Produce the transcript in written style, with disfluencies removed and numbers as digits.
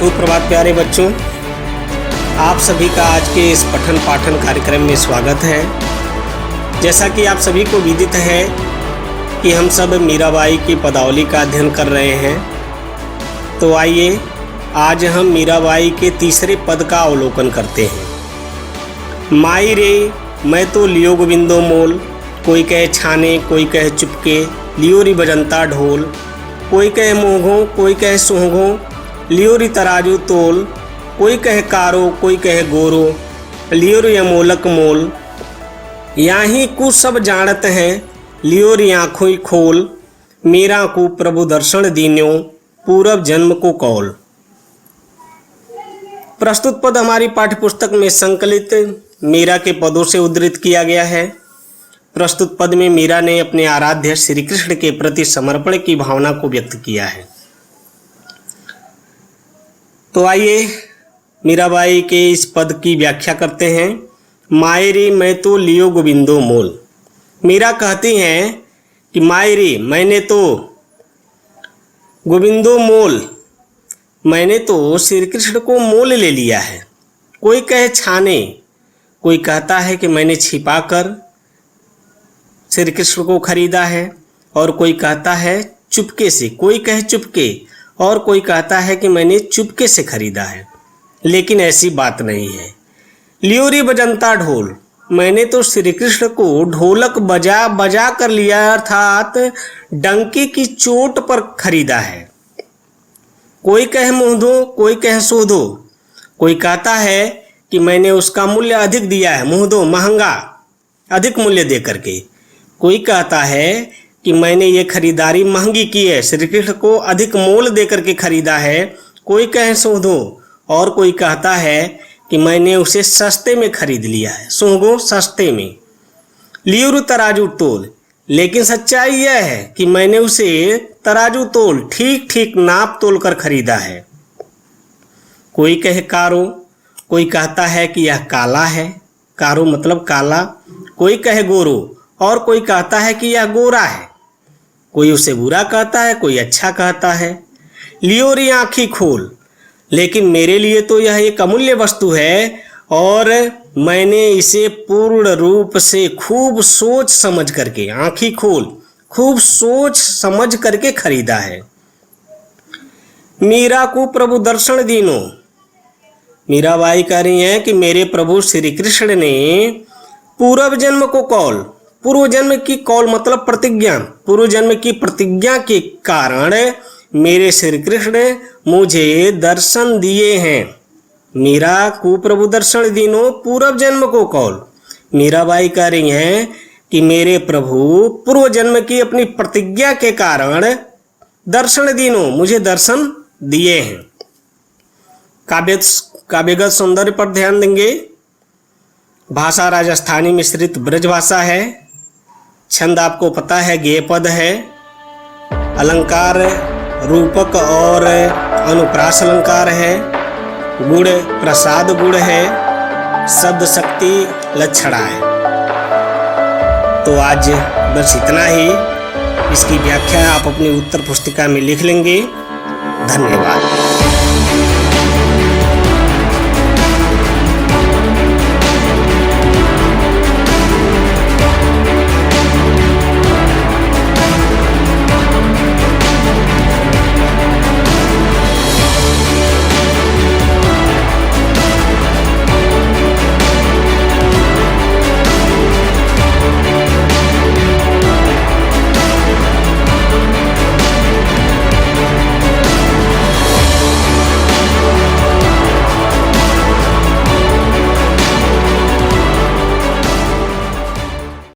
सुप्रभात प्यारे बच्चों, आप सभी का आज के इस पठन पाठन कार्यक्रम में स्वागत है। जैसा कि आप सभी को विदित है कि हम सब मीराबाई की पदावली का अध्ययन कर रहे हैं, तो आइए आज हम मीराबाई के तीसरे पद का अवलोकन करते हैं। माई रे मैं तो लियो गोविंदो मोल, कोई कहे छाने कोई कहे चुपके, लियो री बजंता ढोल, कोई कहे मोघों कोई कहे सोंघों, लियो री तराजू तोल, कोई कहे कारो कोई कहे गोरो, लियो री अमोलक मोल, यहाँ को सब जानत हैं, लियो री आँखों खोल, मेरा को प्रभु दर्शन दीन्यो, पूरब जन्म को कौल। प्रस्तुत पद हमारी पाठ्यपुस्तक में संकलित मीरा के पदों से उद्धृत किया गया है। प्रस्तुत पद में मीरा ने अपने आराध्य श्री कृष्ण के प्रति समर्पण की भावना को व्यक्त किया है। तो आइए मीराबाई के इस पद की व्याख्या करते हैं। मायरी मैं तो लियो गोविंदो मोल। मीरा कहती हैं कि मायरी मैंने तो गोविंदो मोल, मैंने तो श्री कृष्ण को मोल ले लिया है। कोई कहे छाने, कोई कहता है कि मैंने छिपा कर श्री कृष्ण को खरीदा है, और कोई कहता है चुपके से, कोई कहे चुपके, और कोई कहता है कि मैंने चुपके से खरीदा है। लेकिन ऐसी बात नहीं है। लियो री बजंता ढोल, मैंने तो श्री कृष्ण को ढोलक बजा बजा कर लिया, अर्थात डंके की चोट पर खरीदा है। कोई कहे मुँह धो कोई कहे सो धो, कोई कहता है कि मैंने उसका मूल्य अधिक दिया है, मुँह धो महंगा, अधिक मूल्य दे करके। कोई कहता है कि मैंने ये खरीदारी महंगी की है, श्री कृष्ण को अधिक मोल दे करके खरीदा है। कोई कहे सोधो, और कोई कहता है कि मैंने उसे सस्ते में खरीद लिया है, सोगो सस्ते में। लियो तराजू तोल, लेकिन सच्चाई यह है कि मैंने उसे तराजू तोल ठीक ठीक नाप तोल कर खरीदा है। कोई कहे कारो, कोई कहता है कि यह काला है, कारो मतलब काला। कोई कहे गोरो, और कोई कहता है कि यह गोरा है। कोई उसे बुरा कहता है, कोई अच्छा कहता है। लियो री आँखी खोल, लेकिन मेरे लिए तो यह एक अमूल्य वस्तु है, और मैंने इसे पूर्ण रूप से खूब सोच समझ करके, आँखी खोल, खूब सोच समझ करके खरीदा है। मीरा को प्रभु दर्शन दीनो, मीराबाई कह रही हैं कि मेरे प्रभु श्री कृष्ण ने पूर्व जन्म को कौल, पूर्व जन्म की कौल मतलब प्रतिज्ञा, पूर्व जन्म की प्रतिज्ञा के कारण मेरे श्री कृष्ण मुझे दर्शन दिए हैं। मीरा को प्रभु दर्शन दीनो, पूर्व जन्म को कौल। मीराबाई कह रही हैं कि मेरे प्रभु पूर्व जन्म की अपनी प्रतिज्ञा के कारण दर्शन दीनो, मुझे दर्शन दिए हैं। काव्यगत सौंदर्य पर ध्यान देंगे। भाषा राजस्थानी मिश्रित ब्रज भाषा है। छंद आपको पता है गेय पद है। अलंकार रूपक और अनुप्रास अलंकार है। गुण प्रसाद गुण है। शब्द शक्ति लक्षणा है। तो आज बस इतना ही। इसकी व्याख्या आप अपनी उत्तर पुस्तिका में लिख लेंगे। धन्यवाद।